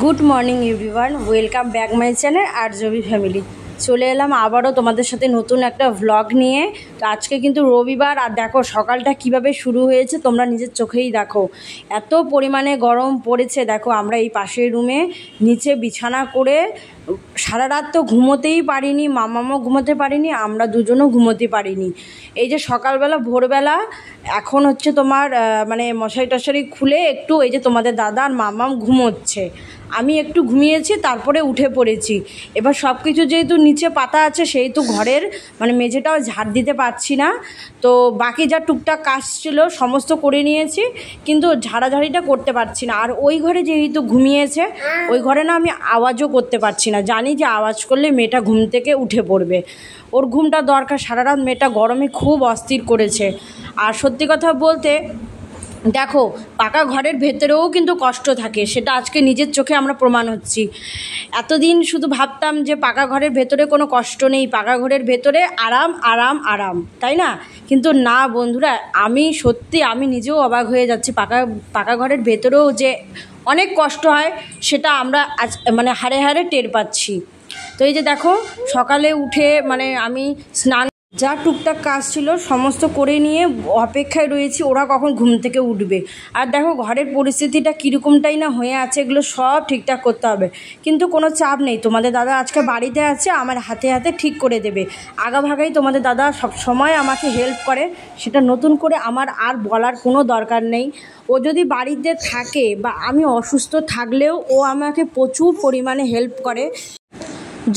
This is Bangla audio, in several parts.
Good morning everyone, welcome back my channel RJB family. চলে এলাম আবারও তোমাদের সাথে নতুন একটা ভ্লগ নিয়ে। তো আজকে কিন্তু রবিবার, আর দেখো সকালটা কিভাবে শুরু হয়েছে তোমরা নিজের চোখেই দেখো। এত পরিমাণে গরম পড়েছে। দেখো আমরা এই পাশের রুমে নিচে বিছানা করে সারা রাত তো ঘুমোতেই পারিনি, মামামও ঘুমোতে পারিনি, আমরা দুজনও ঘুমোতে পারিনি। এই যে সকালবেলা ভোরবেলা এখন হচ্ছে তোমার মানে মশারি টশারি খুলে একটু এই যে তোমাদের দাদা আর মামাম ঘুমোচ্ছে, আমি একটু ঘুমিয়েছি, তারপরে উঠে পড়েছি। এবার সব কিছু যেহেতু নিচে পাতা আছে সেহেতু ঘরের মানে মেঝেটাও ঝাড় দিতে পারছি না। তো বাকি যা টুকটাক কাজ ছিল সমস্ত করে নিয়েছি, কিন্তু ঝাড়াঝাড়িটা করতে পারছি না। আর ওই ঘরে যেহেতু ঘুমিয়েছে ওই ঘরে না আমি আওয়াজও করতে পারছি না, জানি যে আওয়াজ করলে মেয়েটা ঘুম থেকে উঠে পড়বে, ওর ঘুমটা দরকার। সারা রাত মেয়েটা গরমে খুব অস্থির করেছে। আর সত্যি কথা বলতে দেখো পাকা ঘরের ভেতরেও কিন্তু কষ্ট থাকে, সেটা আজকে নিজের চোখে আমরা প্রমাণ হচ্ছি। এতদিন শুধু ভাবতাম যে পাকা ঘরের ভেতরে কোনো কষ্ট নেই, পাকা ঘরের ভেতরে আরাম আরাম আরাম, তাই না? কিন্তু না বন্ধুরা, আমি নিজেও অবাক হয়ে যাচ্ছি। পাকা ঘরের ভেতরেও যে অনেক কষ্ট হয় সেটা আমরা আজ মানে হাড়ে হাড়ে টের পাচ্ছি। তো এই যে দেখো সকালে উঠে মানে আমি স্নান যা টুকটাক কাজ ছিল সমস্ত করে নিয়ে অপেক্ষায় রয়েছি ওরা কখন ঘুম থেকে উঠবে। আর দেখো ঘরের পরিস্থিতিটা কীরকমটাই না হয়ে আছে, এগুলো সব ঠিকঠাক করতে হবে। কিন্তু কোনো চাপ নেই, তোমাদের দাদা আজকে বাড়িতে আছে, আমার হাতে হাতে ঠিক করে দেবে। আগাভাগাই তোমাদের দাদা সব সময় আমাকে হেল্প করে, সেটা নতুন করে আমার আর বলার কোনো দরকার নেই। ও যদি বাড়িতে থাকে বা আমি অসুস্থ থাকলেও ও আমাকে প্রচুর পরিমাণে হেল্প করে,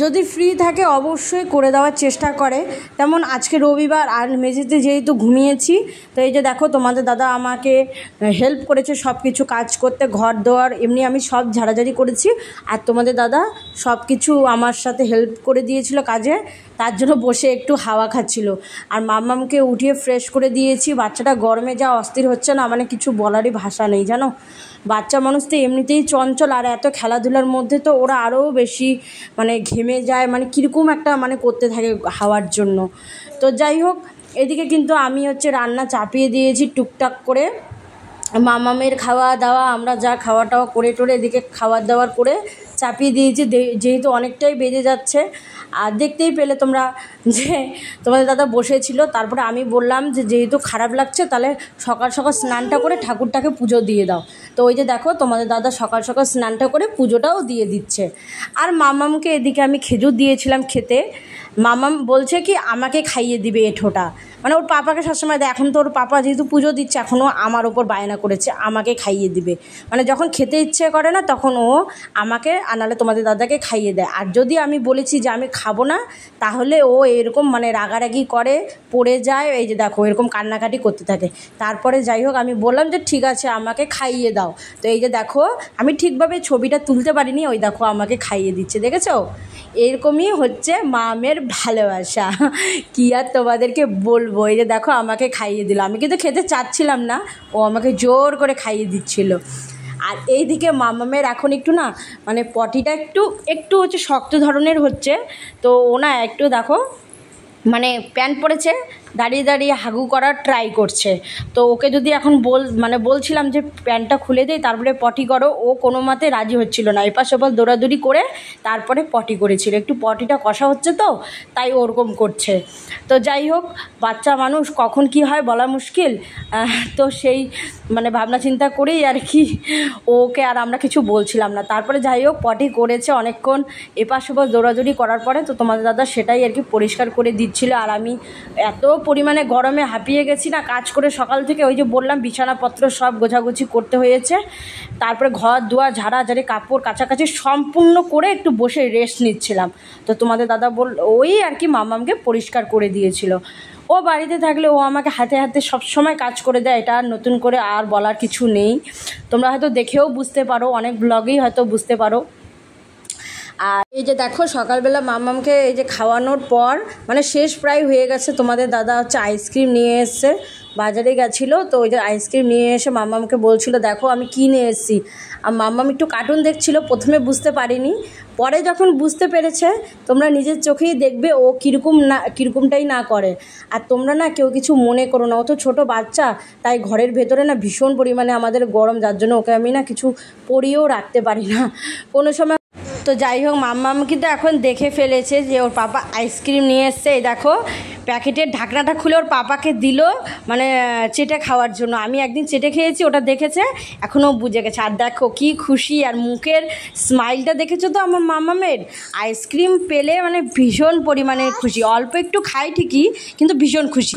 যদি ফ্রি থাকে অবশ্যই করে দেওয়ার চেষ্টা করে। তেমন আজকে রবিবার আর মেঝেতে যেহেতু ঘুমিয়েছি, তো এই যে দেখো তোমাদের দাদা আমাকে হেল্প করেছে সব কিছু কাজ করতে, ঘর দোয়ার এমনি আমি সব ঝাড়াঝাড়ি করেছি। আর তোমাদের দাদা সব কিছু আমার সাথে হেল্প করে দিয়েছিল কাজে, তার জন্য বসে একটু হাওয়া খাচ্ছিল। আর মাম্মামকে উঠিয়ে ফ্রেশ করে দিয়েছি। বাচ্চাটা গরমে যা অস্থির হচ্ছে না, মানে কিছু বলারই ভাষা নেই জানো। বাচ্চা মানুষ তো এমনিতেই চঞ্চল, আর এত খেলাধুলার মধ্যে তো ওরা আরও বেশি মানে ঘেমে যায়, মানে কীরকম একটা মানে করতে থাকে হাওয়ার জন্য। তো যাই হোক, এদিকে কিন্তু আমি হচ্ছে রান্না চাপিয়ে দিয়েছি টুকটাক করে। মামামের খাওয়া দাওয়া আমরা যা খাওয়া টাওয়া করে টোরে এদিকে খাবার দাবার করে চাপিয়ে দিয়েছি, যেহেতু অনেকটাই বেজে যাচ্ছে। আর দেখতেই পেলে তোমরা যে তোমাদের দাদা বসেছিল, তারপরে আমি বললাম যে যেহেতু খারাপ লাগছে তাহলে সকাল সকাল স্নানটা করে ঠাকুরটাকে পুজো দিয়ে দাও। তো ওই যে দেখো তোমাদের দাদা সকাল সকাল স্নানটা করে পুজোটাও দিয়ে দিচ্ছে। আর মামামকে এদিকে আমি খেজুর দিয়েছিলাম খেতে। মামাম বলছে কি আমাকে খাইয়ে দিবে এঁঠোটা, মানে ওর পাপাকে সবসময় দেয়, এখন তো ওর পাপা যেহেতু পুজো দিচ্ছে এখনও আমার ওপর বায়না করেছে আমাকে খাইয়ে দিবে। মানে যখন খেতে ইচ্ছে করে না তখন ও আমাকে আর নাহলে তোমাদের দাদাকে খাইয়ে দেয়। আর যদি আমি বলেছি যে আমি খাবো না তাহলে ও এরকম মানে রাগারাগি করে, পড়ে যায়, এই যে দেখো এরকম কান্নাকাটি করতে থাকে। তারপরে যাই হোক আমি বললাম যে ঠিক আছে আমাকে খাইয়ে দাও। তো এই যে দেখো আমি ঠিকভাবে ছবিটা তুলতে পারিনি, ওই দেখো আমাকে খাইয়ে দিচ্ছে, দেখেছো? এরকমই হচ্ছে মামের ভালোবাসা, কি আর তোমাদেরকে বলবো। এই যে দেখো আমাকে খাইয়ে দিল, আমি কিন্তু খেতে চাচ্ছিলাম না, ও আমাকে জোর করে খাইয়ে দিচ্ছিল। আর এইদিকে মামামের এখন একটু না মানে পটিটা একটু হচ্ছে শক্ত ধরনের হচ্ছে। তো ও না একটু দেখো মানে প্যান্ট পরেছে, দাঁড়িয়ে দাঁড়িয়ে হাগু করার ট্রাই করছে। তো ওকে যদি এখন বলছিলাম যে প্যান্টটা খুলে দেই তারপরে পটি করো, ও কোনো মতে রাজি হচ্ছিল না, এপাশ ওপাশ দৌড়াদৌড়ি করে তারপরে পটি করেছিল। একটু পটিটা কষা হচ্ছে তো তাই ওরকম করছে। তো যাই হোক, বাচ্চা মানুষ কখন কি হয় বলা মুশকিল। তো সেই মানে ভাবনা চিন্তা করেই আর কি ওকে আর আমরা কিছু বলছিলাম না। তারপরে যাই হোক পটি করেছে অনেকক্ষণ এপাশ ওপাশ দৌড়াদৌড়ি করার পরে, তো তোমাদের দাদা সেটাই আর কি পরিষ্কার করে দিচ্ছিল। আর আমি এত পরিমাণে গরমে হাঁপিয়ে গেছি না কাজ করে সকাল থেকে, ওই যে বললাম বিছানাপত্র সব গোছাগুছি করতে হয়েছে। তারপরে ঘর দুয়ার ঝাড়াঝাড়ি কাপড় কাছাকাছি সম্পূর্ণ করে একটু বসে রেস্ট নিচ্ছিলাম। তো তোমাদের দাদা ওই আর কি মামামকে পরিষ্কার করে দিয়েছিল। ও বাড়িতে থাকলে ও আমাকে হাতে হাতে সবসময় কাজ করে দেয়, এটা নতুন করে আর বলার কিছু নেই। তোমরা হয়তো দেখেও বুঝতে পারো, অনেক ব্লগেই হয়তো বুঝতে পারো। আর এই যে দেখো সকালবেলা মামামকে এই যে খাওয়ানোর পর মানে শেষ প্রায় হয়ে গেছে, তোমাদের দাদা হচ্ছে আইসক্রিম নিয়ে এসছে। বাজারে গেছিলো, তো ওই যে আইসক্রিম নিয়ে এসে মাম্মামকে বলছিল দেখো আমি কী নিয়ে এসেছি। আর মাম্মাম একটু কার্টুন দেখছিল, প্রথমে বুঝতে পারিনি, পরে যখন বুঝতে পেরেছে তোমরা নিজের চোখেই দেখবে ও কীরকমটাই না করে। আর তোমরা না কেউ কিছু মনে করো না, ও তো ছোটো বাচ্চা, তাই ঘরের ভেতরে না ভীষণ পরিমাণে আমাদের গরম, যার জন্য ওকে আমি না কিছু পরিয়েও রাখতে পারি না কোনো সময়। তো যাই হোক, মাম্মাম কিন্তু এখন দেখে ফেলেছে যে ওর পাপা আইসক্রিম নিয়ে এসছে। এই দেখো প্যাকেটের ঢাকনাটা খুলে ওর পাপাকে দিল, মানে চেটে খাওয়ার জন্য। আমি একদিন চেটে খেয়েছি, ওটা দেখেছে, এখনও বুঝে গেছে। আর দেখো কি খুশি, আর মুখের স্মাইলটা দেখেছো তো আমার মাম্মামের, আইসক্রিম পেলে মানে ভীষণ পরিমাণে খুশি। অল্প একটু খাই ঠিকই, কিন্তু ভীষণ খুশি।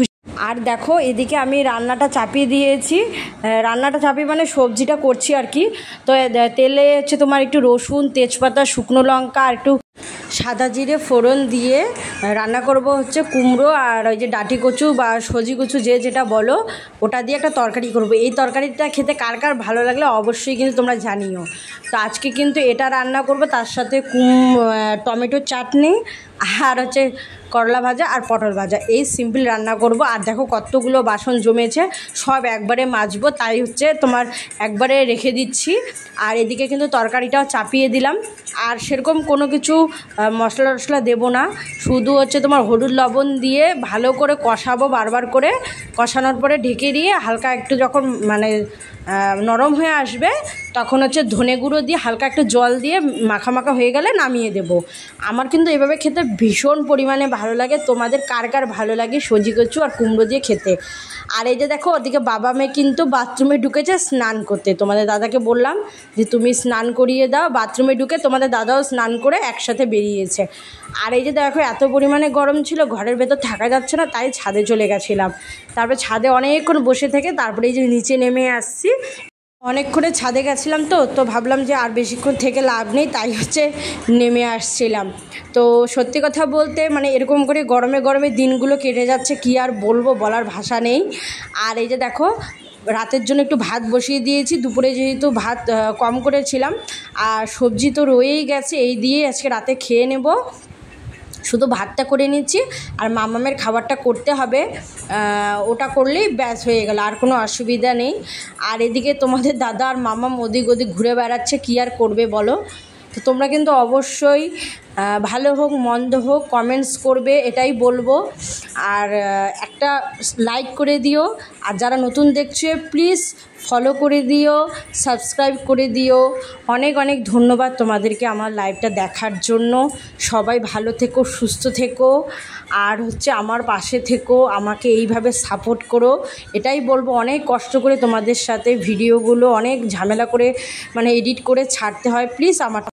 আর দেখো এদিকে আমি রান্নাটা চাপিয়ে দিয়েছি, রান্নাটা চাপিয়ে মানে সবজিটা করছি আর কি। তো তেলে হচ্ছে তোমার একটু রসুন, তেজপাতা, শুকনো লঙ্কা আর একটু সাদা জিরে ফোড়ন দিয়ে রান্না করব হচ্ছে কুমড়ো আর ওই যে ডাঁটি কচু বা সজি কচু যে যেটা বলো, ওটা দিয়ে একটা তরকারি করব। এই তরকারিটা খেতে কার কার ভালো লাগলে অবশ্যই কিন্তু তোমরা জানিও। তো আজকে কিন্তু এটা রান্না করব, তার সাথে টমেটোর চাটনি আর হচ্ছে করলা ভাজা আর পটল ভাজা, এই সিম্পল রান্না করব। আর দেখো কতগুলো বাসন জমেছে, সব একবারে মাজবো, তাই হচ্ছে তোমার একবারে রেখে দিচ্ছি। আর এদিকে কিন্তু তরকারিটাও চাপিয়ে দিলাম। আর সেরকম কোনো কিছু মশলা টশলা দেবো না, শুধু হচ্ছে তোমার হলুদ লবণ দিয়ে ভালো করে কষাবো, বারবার করে কষানোর পরে ঢেকে দিয়ে হালকা একটু যখন মানে নরম হয়ে আসবে, তখন হচ্ছে ধনে গুঁড়ো দিয়ে হালকা একটু জল দিয়ে মাখা মাখা হয়ে গেলে নামিয়ে দেব। আমার কিন্তু এভাবে খেতে ভীষণ পরিমাণে ভালো লাগে। তোমাদের কার কার ভালো লাগে সজি কচু আর কুমড়ো দিয়ে খেতে? আর এই যে দেখো ওদিকে বাবা মেয়ে কিন্তু বাথরুমে ঢুকেছে স্নান করতে। তোমাদের দাদাকে বললাম যে তুমি স্নান করিয়ে দাও, বাথরুমে ঢুকে তোমাদের দাদাও স্নান করে একসাথে বেরিয়েছে। আর এই যে দেখো এত পরিমাণে গরম ছিল, ঘরের ভেতর থাকা যাচ্ছে না, তাই ছাদে চলে গেছিলাম। তারপর ছাদে অনেকক্ষণ বসে থেকে তারপরে এই যে নিচে নেমে আসছি। অনেকক্ষণে ছাদে গেছিলাম, তো ভাবলাম যে আর বেশিক্ষণ থেকে লাভ নেই, তাই হচ্ছে নেমে আসছিলাম। তো সত্যি কথা বলতে মানে এরকম করে গরমে গরমে দিনগুলো কেটে যাচ্ছে, কি আর বলবো, বলার ভাষা নেই। আর এই যে দেখো রাতের জন্য একটু ভাত বসিয়ে দিয়েছি, দুপুরে যেহেতু ভাত কম করেছিলাম আর সবজি তো রয়েই গেছে, এই দিয়ে আজকে রাতে খেয়ে নেব। শুধু ভাতটা করে নিচ্ছি, আর মামামের খাবারটা করতে হবে, ওটা করলেই ব্যাস হয়ে গেল, আর কোনো অসুবিধা নেই। আর এদিকে তোমাদের দাদা আর মামাম ওদিক ওদিক ঘুরে বেড়াচ্ছে, কী আর করবে বলো। তো তোমরা কিন্তু অবশ্যই ভালো হোক মন্দ হোক কমেন্টস করবে, এটাই বলবো। আর একটা লাইক করে দিও, আর যারা নতুন দেখছো প্লিজ ফলো করে দিও, সাবস্ক্রাইব করে দিও। অনেক অনেক ধন্যবাদ তোমাদেরকে আমার লাইভটা দেখার জন্য। সবাই ভালো থেকো, সুস্থ থেকো, আর হচ্ছে আমার পাশে থেকো, আমাকে এইভাবে সাপোর্ট করো, এটাই বলবো। অনেক কষ্ট করে তোমাদের সাথে ভিডিওগুলো অনেক ঝামেলা করে মানে এডিট করে ছাড়তে হয়, প্লিজ আমার